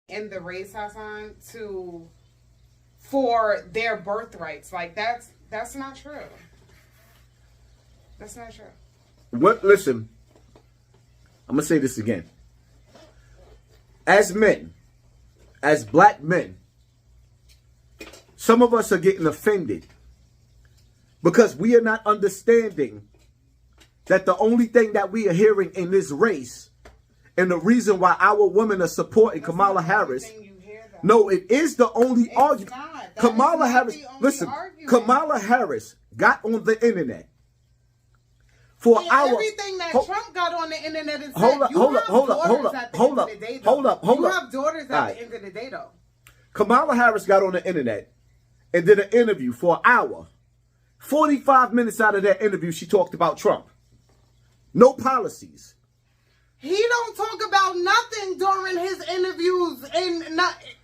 in the race, Hassan, for their birthrights. Like that's not true. That's not true. What? Listen, I'm gonna say this again. As men, as black men, some of us are getting offended because we are not understanding that the only thing that we are hearing in this race and the reason why our women are supporting Kamala Harris. No, it is the only argument. Kamala Harris, listen, Kamala Harris got on the internet for our everything that Trump got on the internet and said, hold up. You have daughters at the end of the day, though. Kamala Harris got on the internet and did an interview for an hour. 45 minutes out of that interview, she talked about Trump. No policies. He don't talk about nothing during his interviews, and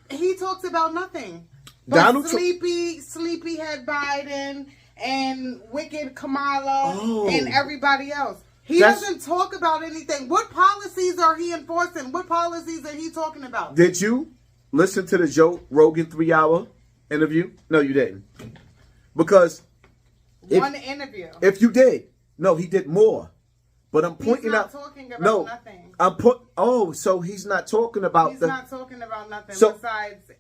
he talks about nothing. But sleepyhead Biden and wicked Kamala and everybody else. He doesn't talk about anything. What policies are he enforcing? What policies are he talking about? Did you listen to the Joe Rogan 3-hour interview? No, you didn't. Because one interview. If you did, no, he did more. But I'm pointing out. He's not talking about nothing. So he's not talking about. He's not talking about nothing besides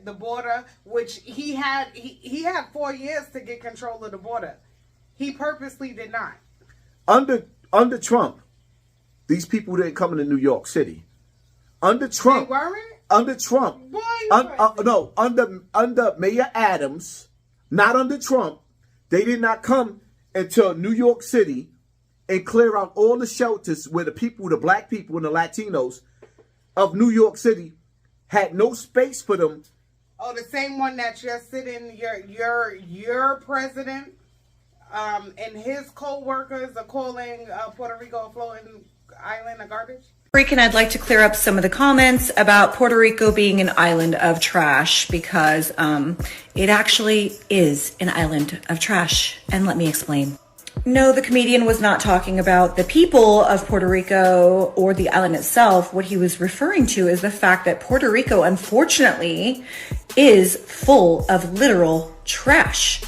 the border, which he had 4 years to get control of the border. He purposely did not. Under Trump, these people didn't come into New York City. Under Trump, they weren't. Under Trump, under Mayor Adams, not under Trump, they did not come into New York City and clear out all the shelters where the black people and the Latinos of New York City had no space for them. Oh, the same one that you're sitting, your president and his co-workers are calling Puerto Rico a floating island of garbage? Rican, I'd like to clear up some of the comments about Puerto Rico being an island of trash because it actually is an island of trash. And let me explain. No, the comedian was not talking about the people of Puerto Rico or the island itself. What he was referring to is the fact that Puerto Rico, unfortunately, is full of literal trash.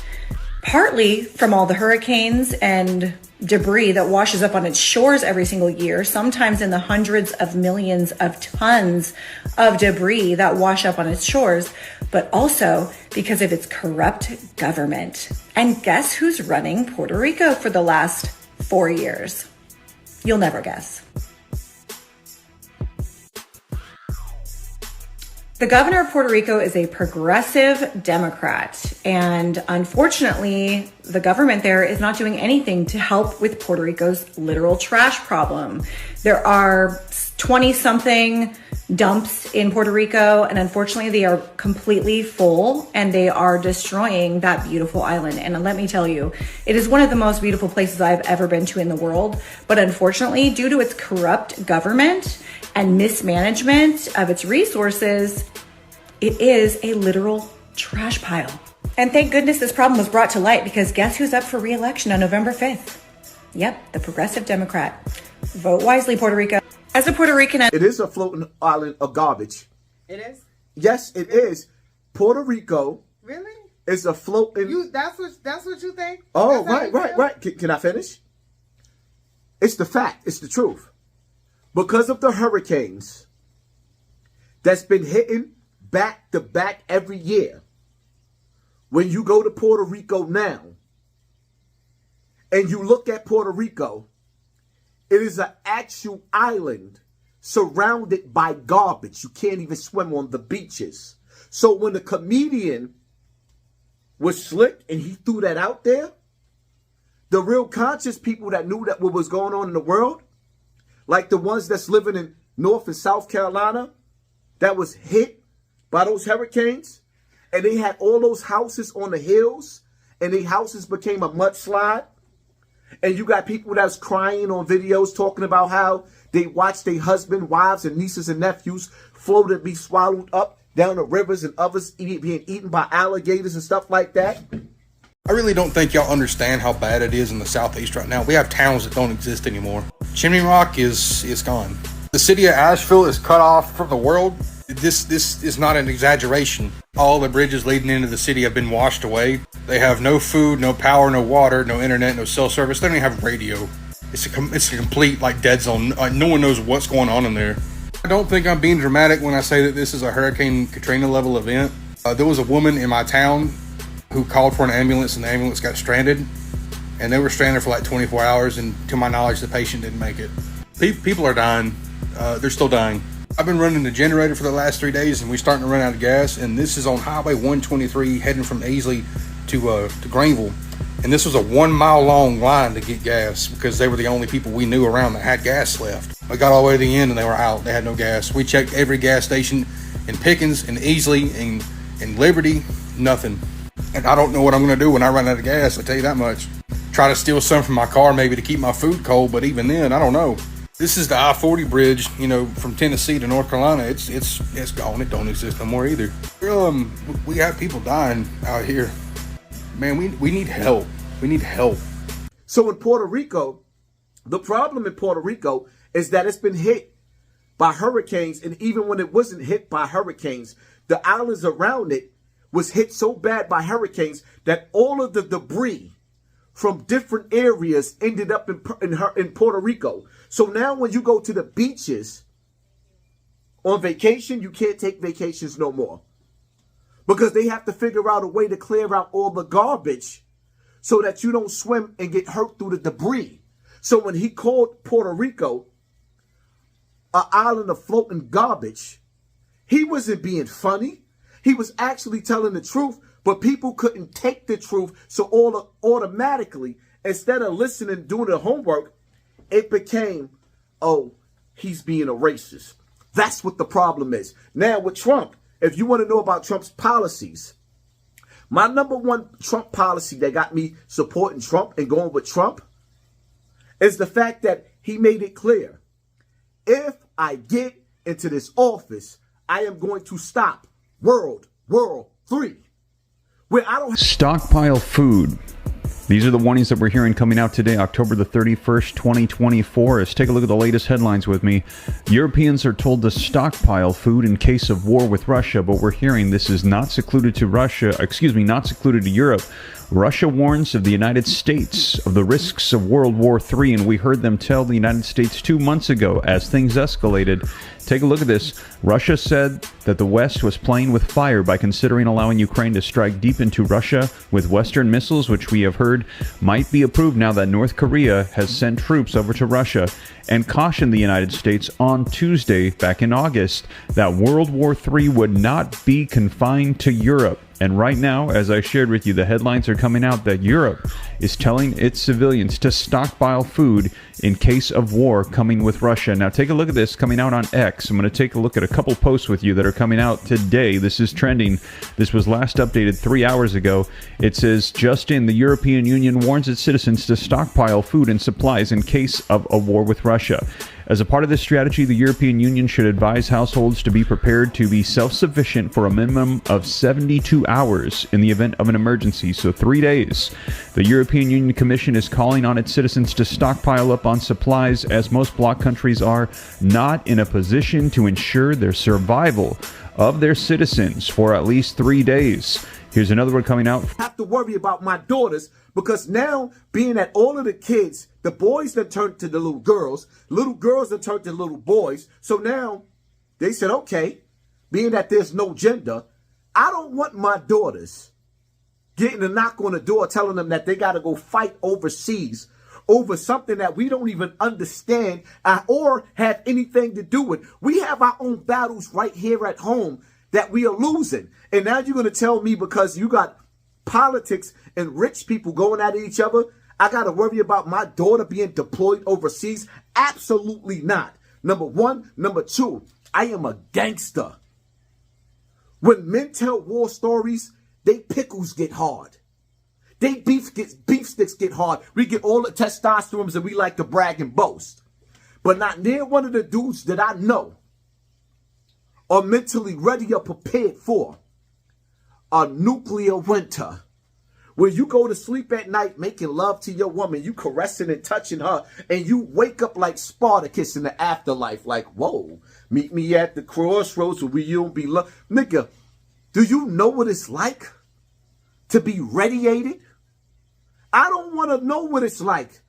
Partly from all the hurricanes and debris that washes up on its shores every single year, sometimes in the hundreds of millions of tons of debris that wash up on its shores, but also because of its corrupt government. And guess who's running Puerto Rico for the last 4 years? You'll never guess. The governor of Puerto Rico is a progressive Democrat, and unfortunately, the government there is not doing anything to help with Puerto Rico's literal trash problem. There are 20-something dumps in Puerto Rico, and unfortunately, they are completely full, and they are destroying that beautiful island. And let me tell you, it is one of the most beautiful places I've ever been to in the world, but unfortunately, due to its corrupt government and mismanagement of its resources, it is a literal trash pile. And thank goodness this problem was brought to light, because guess who's up for re-election on November 5th? Yep, the progressive Democrat. Vote wisely, Puerto Rico. As a Puerto Rican, it is a floating island of garbage. It is? Yes, it is. Puerto Rico. Really? Is a floating. That's what you think? Oh, right. Can I finish? It's the fact. It's the truth. Because of the hurricanes that's been hitting back to back every year, when you go to Puerto Rico now and you look at Puerto Rico, it is an actual island surrounded by garbage. You can't even swim on the beaches. So when the comedian was slick and he threw that out there, the real conscious people that knew that what was going on in the world, like the ones that's living in North and South Carolina that was hit by those hurricanes, and they had all those houses on the hills, and the houses became a mudslide. And you got people that's crying on videos talking about how they watched their husband, wives, and nieces and nephews float and be swallowed up down the rivers, and others being eaten by alligators and stuff like that. I really don't think y'all understand how bad it is in the Southeast right now. We have towns that don't exist anymore. Chimney Rock is gone. The city of Asheville is cut off from the world. This is not an exaggeration. All the bridges leading into the city have been washed away. They have no food, no power, no water, no internet, no cell service. They don't even have radio. It's a complete like dead zone. No one knows what's going on in there. I don't think I'm being dramatic when I say that this is a Hurricane Katrina level event. There was a woman in my town who called for an ambulance, and the ambulance got stranded. And they were stranded for like 24 hours, and to my knowledge, the patient didn't make it. People are dying. They're still dying. I've been running the generator for the last 3 days, and we're starting to run out of gas. And this is on Highway 123 heading from Easley to Greenville. And this was a 1 mile long line to get gas because they were the only people we knew around that had gas left. I got all the way to the end and they were out. They had no gas. We checked every gas station in Pickens and Easley and Liberty, nothing. And I don't know what I'm going to do when I run out of gas, I'll tell you that much. Try to steal some from my car maybe to keep my food cold, but even then, I don't know. This is the I-40 bridge, from Tennessee to North Carolina. It's gone. It don't exist no more either. We have people dying out here. Man, we need help. We need help. So in Puerto Rico, the problem in Puerto Rico is that it's been hit by hurricanes, and even when it wasn't hit by hurricanes, the islands around it was hit so bad by hurricanes that all of the debris from different areas ended up in Puerto Rico. So now when you go to the beaches on vacation, you can't take vacations no more. Because they have to figure out a way to clear out all the garbage so that you don't swim and get hurt through the debris. So when he called Puerto Rico an island of floating garbage, he wasn't being funny. He was actually telling the truth, but people couldn't take the truth. So automatically, instead of listening, doing the homework, it became, oh, he's being a racist. That's what the problem is. Now with Trump, if you want to know about Trump's policies, my number one Trump policy that got me supporting Trump and going with Trump is the fact that he made it clear. If I get into this office, I am going to stop World War III. Where I don't stockpile food. These are the warnings that we're hearing coming out today, October the 31st, 2024. Let's take a look at the latest headlines with me. Europeans are told to stockpile food in case of war with Russia, but we're hearing this is not secluded to not secluded to Europe. Russia warns of the United States of the risks of World War III, and we heard them tell the United States 2 months ago as things escalated. Take a look at this. Russia said that the West was playing with fire by considering allowing Ukraine to strike deep into Russia with Western missiles, which we have heard might be approved now that North Korea has sent troops over to Russia, and cautioned the United States on Tuesday, back in August, that World War III would not be confined to Europe. And right now, as I shared with you, the headlines are coming out that Europe is telling its civilians to stockpile food in case of war coming with Russia. Now, take a look at this coming out on X. I'm going to take a look at a couple posts with you that are coming out today. This is trending. This was last updated 3 hours ago. It says, just in, the European Union warns its citizens to stockpile food and supplies in case of a war with Russia. As a part of this strategy, the European Union should advise households to be prepared to be self-sufficient for a minimum of 72 hours in the event of an emergency, so 3 days. The European Union Commission is calling on its citizens to stockpile up on supplies, as most bloc countries are not in a position to ensure their survival of their citizens for at least 3 days. Here's another one coming out. I have to worry about my daughters because now, being that all of the kids, the boys that turned to the little girls that turned to little boys. So now they said, okay, being that there's no gender, I don't want my daughters getting a knock on the door telling them that they got to go fight overseas over something that we don't even understand or have anything to do with. We have our own battles right here at home that we are losing. And now you're going to tell me because you got politics and rich people going at each other, I got to worry about my daughter being deployed overseas? Absolutely not. Number one. Number two, I am a gangster. When men tell war stories, they pickles get hard. They beef sticks get hard. We get all the testosterone and we like to brag and boast. But not near one of the dudes that I know are mentally ready or prepared for a nuclear winter where you go to sleep at night making love to your woman, you caressing and touching her, and you wake up like Spartacus in the afterlife, like, whoa, meet me at the crossroads where you'll be loved. Nigga, do you know what it's like to be radiated? I don't want to know what it's like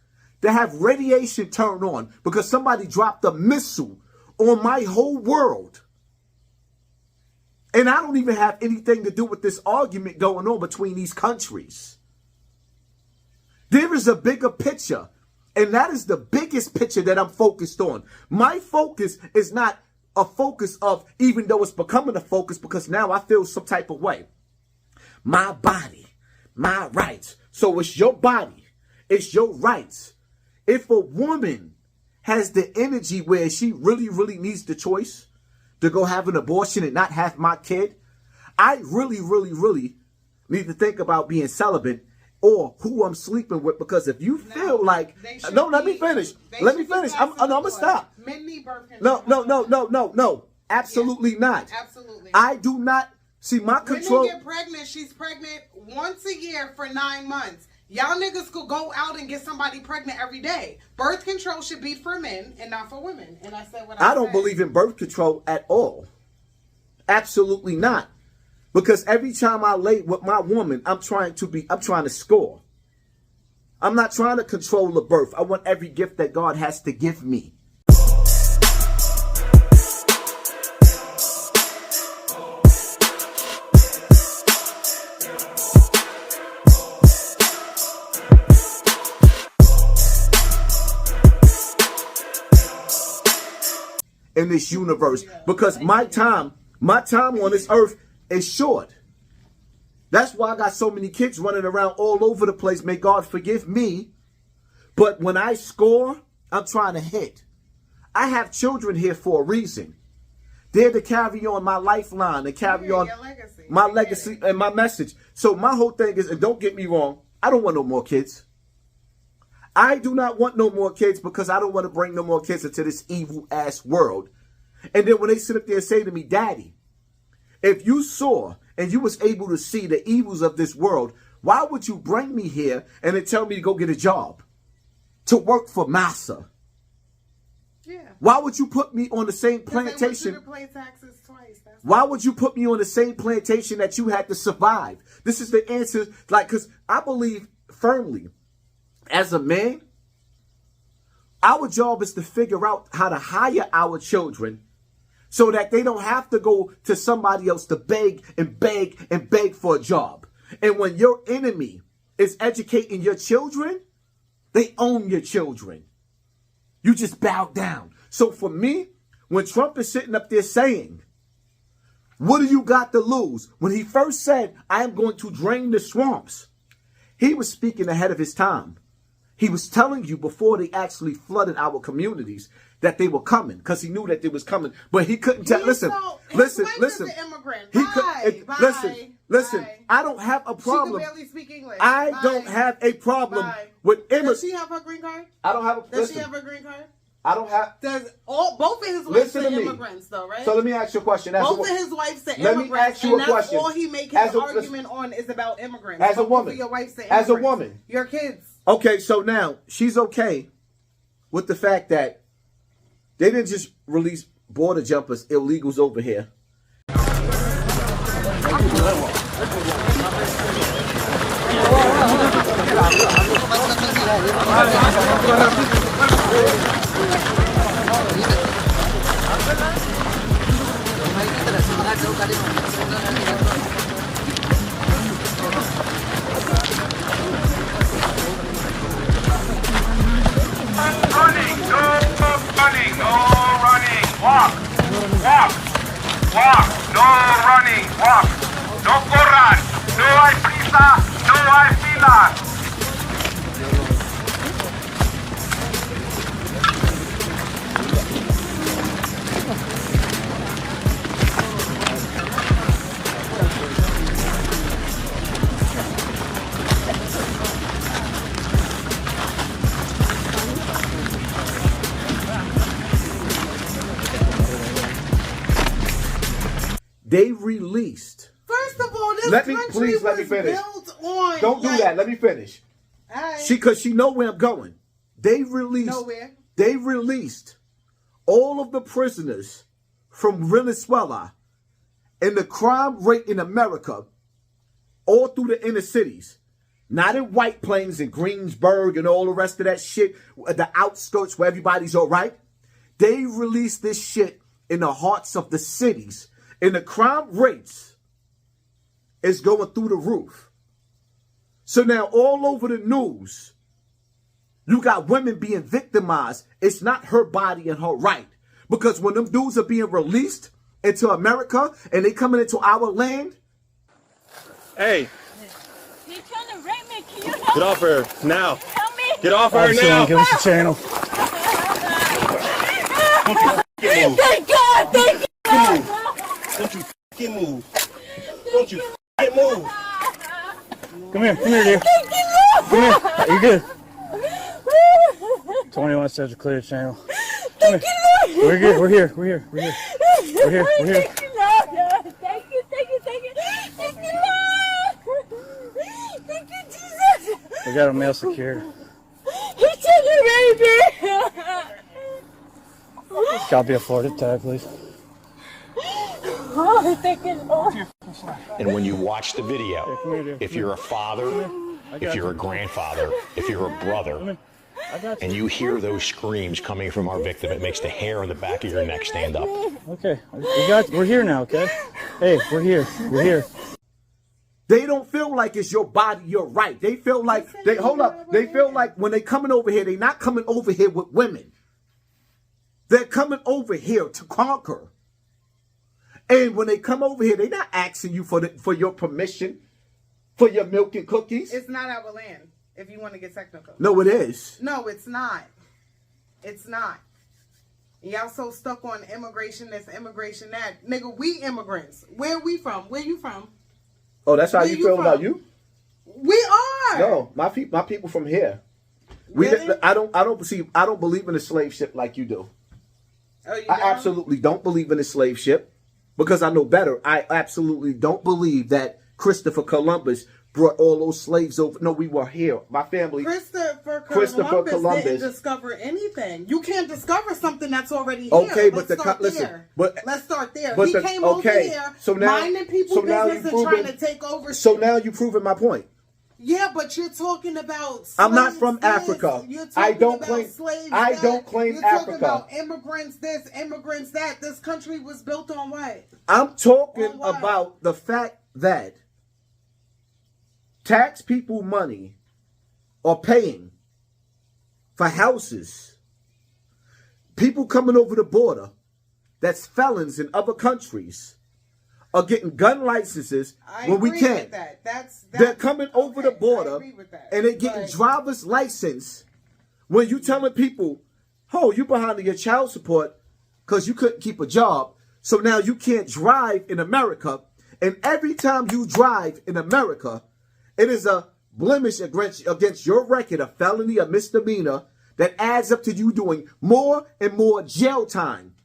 to have radiation turned on because somebody dropped a missile on my whole world. And I don't even have anything to do with this argument going on between these countries. There is a bigger picture, and that is the biggest picture that I'm focused on. My focus is not a focus of, even though it's becoming a focus, because now I feel some type of way. My body, my rights. So it's your body, it's your rights. If a woman has the energy where she really, really needs the choice to go have an abortion and not have my kid, I really, really, really need to think about being celibate or who I'm sleeping with. Because if you feel like, no, let me finish. Let me finish. I'm gonna stop. No. Absolutely not. Absolutely. I do not see my control. Women get pregnant. She's pregnant once a year for 9 months. Y'all niggas could go out and get somebody pregnant every day. Birth control should be for men and not for women. And I said what I said. I don't believe in birth control at all. Absolutely not. Because every time I lay with my woman, I'm trying to score. I'm not trying to control the birth. I want every gift that God has to give me. In this universe, because my time on this earth is short. That's why I got so many kids running around all over the place. May God forgive me. But when I score, I'm trying to hit. I have children here for a reason. They're to carry on my lifeline and carry on my legacy and my message. So my whole thing is, and don't get me wrong, I don't want no more kids. I do not want no more kids because I don't want to bring no more kids into this evil ass world. And then when they sit up there and say to me, Daddy, if you saw and you was able to see the evils of this world, why would you bring me here and then tell me to go get a job? To work for massa? Yeah. Why would you put me on the same plantation? They want you to pay taxes twice. Why would you put me on the same plantation that you had to survive? This is the answer. Like, because I believe firmly, as a man, our job is to figure out how to hire our children so that they don't have to go to somebody else to beg and beg and beg for a job. And when your enemy is educating your children, they own your children. You just bow down. So for me, when Trump is sitting up there saying, what do you got to lose? When he first said, I am going to drain the swamps, he was speaking ahead of his time. He was telling you before they actually flooded our communities that they were coming, because he knew that they was coming. But he couldn't tell. Listen. Listen. I don't have a problem. She can barely speak English. I don't have a problem with immigrants. Does she have her green card? I don't have a. Does she have her green card? I don't have. Both of his wives are immigrants, though, right? So let me ask you a question. Both of his wives are immigrants. Let me ask you a question. That's all he makes his argument on is about immigrants. As a woman. Your wives are As a woman. Your kids. Okay, so now she's okay with the fact that they didn't just release border jumpers, illegals over here. Walk, no running, walk. No corran, no hay prisa, no hay fila. They released. First of all, this country was built on. Don't do that. Let me finish. All right. Because she know where I'm going. They released all of the prisoners from Venezuela and the crime rate in America all through the inner cities. Not in White Plains and Greensburg and all the rest of that shit, the outskirts where everybody's all right. They released this shit in the hearts of the cities. And the crime rates is going through the roof. So now all over the news, you got women being victimized. It's not her body and her right. Because when them dudes are being released into America and they coming into our land. Hey. He's trying to rape me. Can you help Get off her now. Help me. Get off her now. Give us the channel. Thank God. Thank you. Don't you fucking move. Don't you fucking move. Come here, dear. Thank you. Come here. You're good. 21 says to clear the channel. Thank you, Lord. We're good. We're here. We're here. Thank you, Lord. Thank you, thank you, thank you. Thank you, Lord. Thank you, Jesus. We got a male secured. He's trying to rape me. Copy of Florida tag, please. Oh, thank you, Lord. And when you watch the video, if you're a father, if you're a grandfather, if you're a brother, and you hear those screams coming from our victim, it makes the hair on the back of your neck stand up. Okay, we're here now, okay? Hey, we're here. We're here. They don't feel like it's your body, your right. They feel like, they feel like when they coming over here, they not coming over here with women. They're coming over here to conquer. And when they come over here, they're not asking you for your permission, for your milk and cookies. It's not our land, if you want to get technical. No, it is. No, it's not. It's not. Y'all so stuck on immigration this, immigration that. Nigga, we immigrants. Where we from? Where you from? Oh, that's how you feel about you? We are. No, my people from here. Really? I don't believe in the slave ship like you do. Oh, you I don't? absolutely don't believe in the slave ship because I know better. I absolutely don't believe that Christopher Columbus brought all those slaves over. No, we were here. My family. Christopher Columbus didn't discover anything. You can't discover something that's already here. Okay, Let's but start there. Let's start there. But He came over here, minding people's business and trying to take over. So now you're proving my point. Yeah, but you're talking about slaves. I'm not from Africa. I don't claim You're Africa. talking about immigrants this, immigrants that. This country was built on what? I'm talking about the fact that tax people money are paying for houses. People coming over the border that's felons in other countries are getting gun licenses when we can't. They're coming over the border and they're getting driver's license when you telling people, oh, you behind on your child support because you couldn't keep a job. So now you can't drive in America. And every time you drive in America, it is a blemish against your record, a felony, a misdemeanor that adds up to you doing more and more jail time.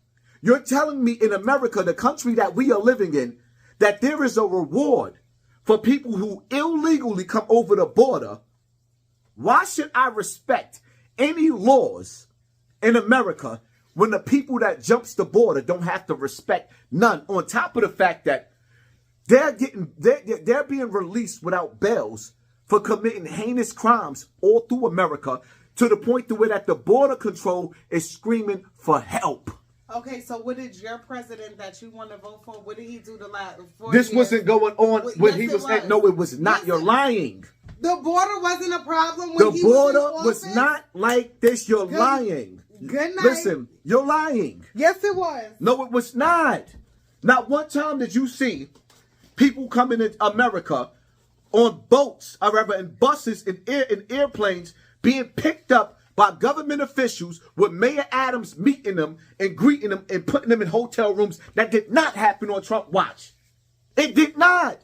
You're telling me in America, the country that we are living in, that there is a reward for people who illegally come over the border. Why should I respect any laws in America when the people that jumps the border don't have to respect none? On top of the fact that they're being released without bails for committing heinous crimes all through America to the point to where that the border control is screaming for help. Okay, so what did your president that you want to vote for, what did he do the last 4 This years? wasn't going on when he was. No, it was not. Yes, You're lying. The border wasn't a problem when The he was in border office? was not like this. You're lying. Good night. Listen, you're lying. Yes, it was. No, it was not. Not one time did you see people coming in America on boats, or rather in buses, in airplanes, being picked up by government officials with Mayor Adams meeting them and greeting them and putting them in hotel rooms. That did not happen on Trump watch. It did not.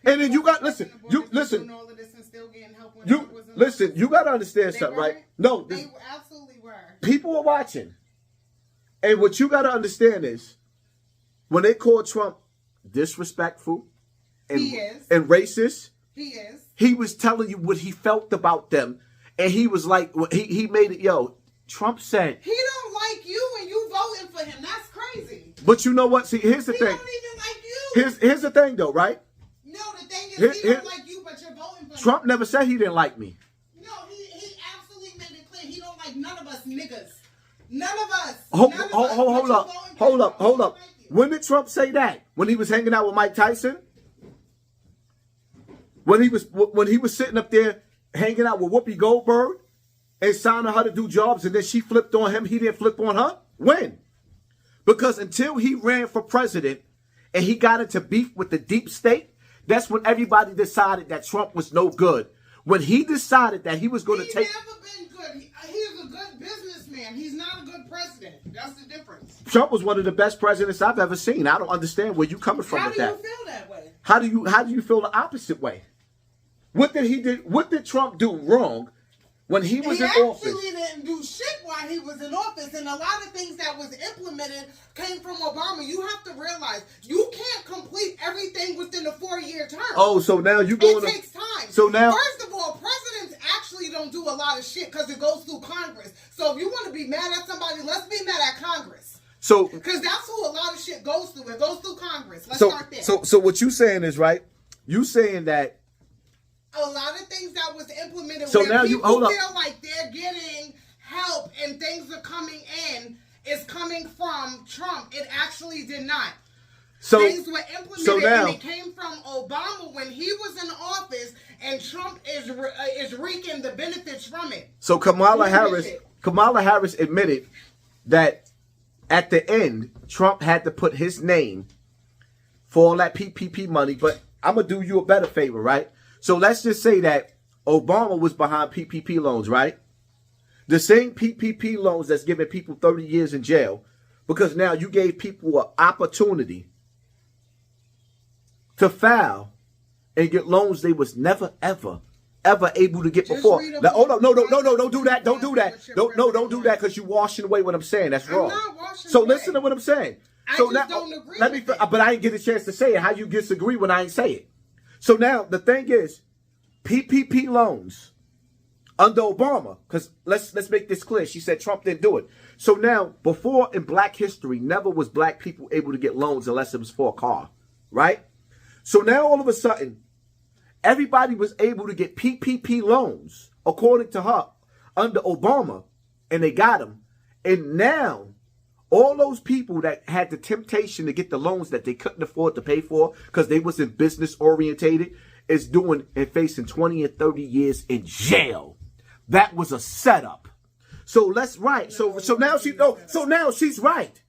And then you got, listen, you got to understand something, right? No, they absolutely were. People are watching. And what you got to understand is when they call Trump disrespectful and racist, He is. He was telling you what he felt about them. And he was like, he made it, yo, Trump said. He don't like you and you voting for him. That's crazy. But you know what? See, here's the thing. He don't even like you. Here's the thing, though, right? No, the thing is, he don't like you, but you're voting for him. Trump never said he didn't like me. No, he absolutely made it clear. He don't like none of us niggas. None of us. Hold up. When did Trump say that? When he was hanging out with Mike Tyson? When he was sitting up there hanging out with Whoopi Goldberg and signing her to do jobs, and then she flipped on him, he didn't flip on her? When? Because until he ran for president and he got into beef with the deep state, that's when everybody decided that Trump was no good. When he decided that he was going to take... He's never been good. He's a good businessman. He's not a good president. That's the difference. Trump was one of the best presidents I've ever seen. I don't understand where you're coming from with that. How do you feel that way? How do you feel the opposite way? What did Trump do wrong when he was in office? He actually didn't do shit while he was in office, and a lot of things that was implemented came from Obama. You have to realize you can't complete everything within a 4-year term. Oh, so now you going? It takes time. So now, first of all, presidents actually don't do a lot of shit because it goes through Congress. So if you want to be mad at somebody, let's be mad at Congress. So because that's who a lot of shit goes through. It goes through Congress. Let's start there. So what you saying is right. You saying that a lot of things that was implemented so where now people feel like they're getting help and things are coming in is coming from Trump. It actually did not. So things were implemented now, and it came from Obama when he was in office, and Trump is reaping the benefits from it. So Kamala Harris admitted that at the end Trump had to put his name for all that PPP money. But I'm gonna do you a better favor, right? So let's just say that Obama was behind PPP loans, right? The same PPP loans that's giving people 30 years in jail, because now you gave people an opportunity to file and get loans they was never, ever able to get before. Now, hold on, no, don't do that. Don't do that. Don't do that because you're washing away what I'm saying. That's wrong. I'm not washing so away. Listen to what I'm saying. I so just now, don't agree let with me, it. but I didn't get a chance to say it. How you disagree when I ain't say it? So now the thing is, PPP loans under Obama, because let's make this clear. She said Trump didn't do it. So now, before in Black history, never was Black people able to get loans unless it was for a car, right? So now all of a sudden, everybody was able to get PPP loans, according to her, under Obama, and they got them. And now, all those people that had the temptation to get the loans that they couldn't afford to pay for because they wasn't business orientated is doing and facing 20 and 30 years in jail. That was a setup. So let's right. So now she's right.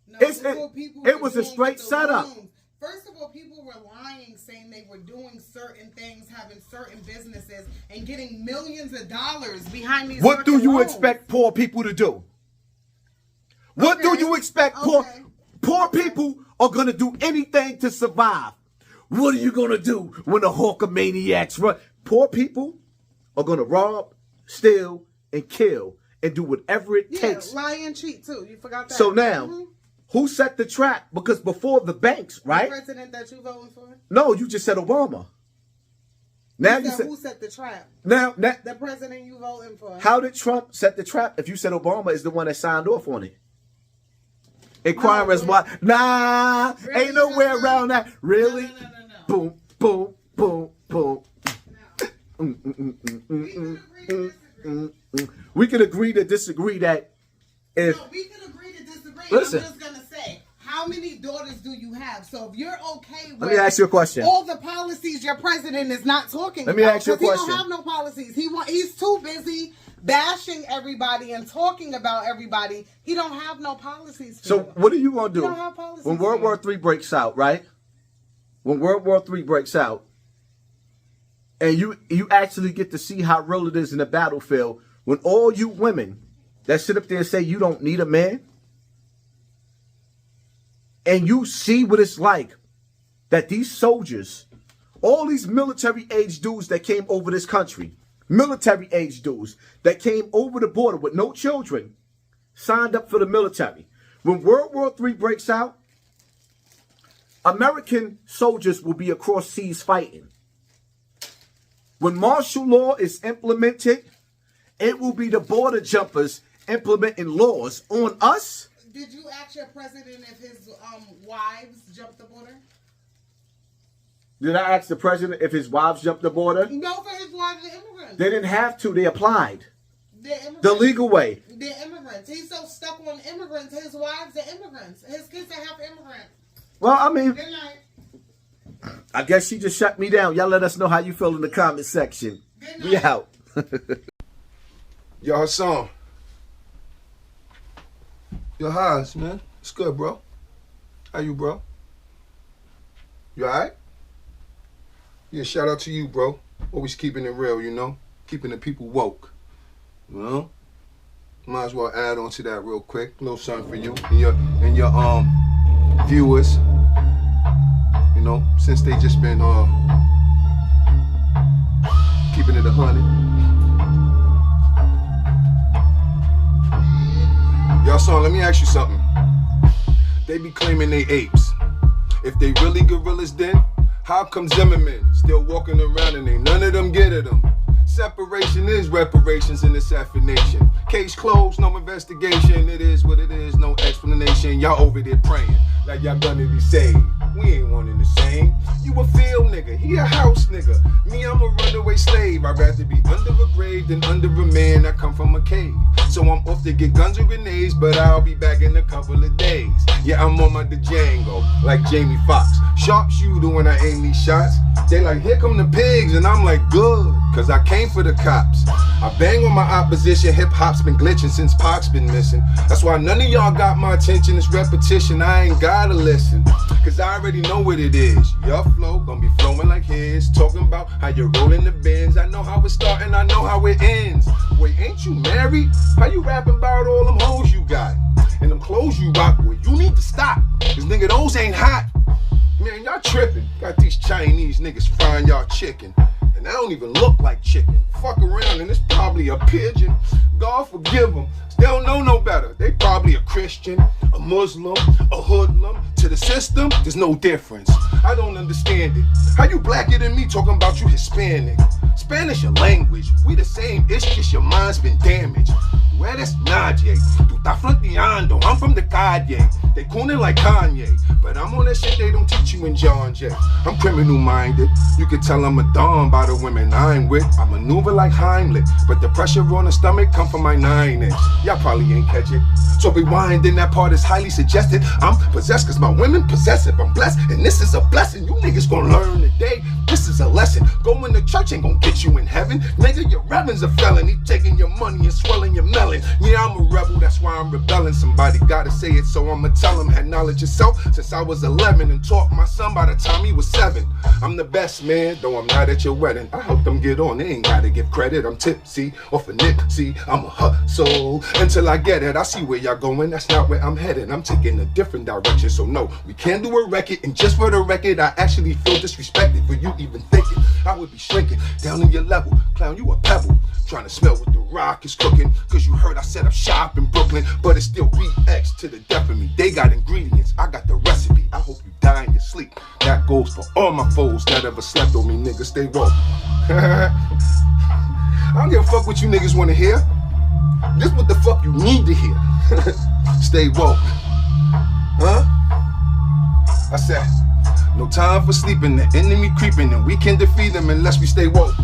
No, it was a straight setup. Loans. First of all, people were lying, saying they were doing certain things, having certain businesses, and getting millions of dollars behind these. What do you expect poor people to do? What do you expect poor people are going to do anything to survive? What are you going to do when the Hawkamaniacs run? Poor people are going to rob, steal, and kill, and do whatever it takes. Lie and cheat, too. You forgot that. So now, who set the trap? Because before the banks, right? The president that you voting for? No, you just said Obama. Now you said who set the trap? Now, the president you voting for. How did Trump set the trap if you said Obama is the one that signed off on it? Inquiring why? Nah, really? Ain't no way around that. Really? No. Boom, boom, boom, boom. We can agree to disagree that if... No, we can agree to disagree. Listen. I'm just going to say, how many daughters do you have? So if you're okay with... Let me ask you a question. All the policies your president is not talking about. Let me ask you a question. He don't have no policies. He's too busy bashing everybody and talking about everybody. He don't have no policies for So you. what are you going to do? He don't have policies when World War III breaks out, right? When World War III breaks out, and you actually get to see how real it is in the battlefield, when all you women that sit up there and say you don't need a man, and you see what it's like that these soldiers, all these military-age dudes that came over this country, military-age dudes that came over the border with no children, signed up for the military. When World War III breaks out, American soldiers will be across seas fighting. When martial law is implemented, it will be the border jumpers implementing laws on us. Did you ask your president if his wives jumped the border? Did I ask the president if his wives jumped the border? No, for his wives, they're immigrants. They didn't have to. They applied. They're immigrants. The legal way. They're immigrants. He's so stuck on immigrants. His wives are immigrants. His kids are half immigrants. Well, I mean, Good night. I guess she just shut me down. Y'all let us know how you feel in the comment section. We out. Yo, Hassan. Yo, Haas, man. It's good, bro. How you, bro? You alright? Yeah, shout out to you, bro. Always keeping it real, you know? Keeping the people woke. You know? Might as well add on to that real quick. A little something for you and your viewers. You know, since they just been keeping it 100. Y'all son, let me ask you something. They be claiming they apes. If they really gorillas then, how come Zimmerman still walking around and ain't none of them get at them? Separation is reparations in this affirmation. Case closed, no investigation. It is what it is, no explanation. Y'all over there praying like y'all gonna be saved. We ain't one and the same. You a field nigga, he a house nigga. Me, I'm a runaway slave. I'd rather be under a grave than under a man that come from a cave. So I'm off to get guns and grenades, but I'll be back in a couple of days. Yeah, I'm on my Django, like Jamie Foxx. Sharpshooter when I aim these shots. They like, here come the pigs, and I'm like, good, cause I came for the cops. I bang on my opposition, hip hop's been glitching since Pac's been missing. That's why none of y'all got my attention, it's repetition, I ain't gotta listen. Cause I already know what it is. Your flow gonna be flowing like his. Talking about how you're rolling the bins. I know how it's starting, I know how it ends. Wait, ain't you married? How you rapping about all them hoes you got? And them clothes you rock with, you need to stop. Cause nigga, those ain't hot. Man, y'all tripping. Got these Chinese niggas frying y'all chicken. And I don't even look like chicken. Fuck around and it's probably a pigeon. God forgive them. They don't know no better. They probably a Christian, a Muslim, a hoodlum. To the system, there's no difference. I don't understand it. How you blacker than me talking about you Hispanic? Spanish your language. We the same, it's just your mind's been damaged. You eres nadie. Tu estás fronteando. I'm from the calle. They cooning like Kanye. But I'm on that shit they don't teach you in John Jay. I'm criminal minded. You can tell I'm a don by the women I'm with. I maneuver like Heimlich. But the pressure on the stomach come from my 9-inch. Y'all probably ain't catch it. So rewind, then that part is highly suggested. I'm possessed cause my women possessive. I'm blessed and this is a blessing. You niggas gon' learn today. This is a lesson. Going to church ain't gon' get you in heaven. Nigga, your reverend's a felon. He taking your money and swelling your melon. Yeah, I'm a rebel, that's why I'm rebelling. Somebody gotta say it, so I'ma tell him. Had knowledge yourself since I was 11 and taught my son by the time he was 7. I'm the best man, though I'm not at your wedding. I helped them get on, they ain't gotta give credit. I'm tipsy off a Nipsey, I'm a hustle until I get it. I see where y'all going, that's not where I'm headed. I'm taking a different direction, so no, we can't do a record. And just for the record, I actually feel disrespected for you even thinking I would be shrinking down in your level. Clown, you a pebble, trying to smell what the rock is cooking. Cause you heard I set up shop in Brooklyn, but it's still BX to the death of me. They got ingredients, I got the recipe. I hope you die in your sleep. That goes for all my foes that ever slept on me, niggas. Stay woke. I don't give a fuck what you niggas wanna hear. This what the fuck you need to hear. Stay woke. Huh? I said, no time for sleeping, the enemy creeping, and we can defeat them unless we stay woke.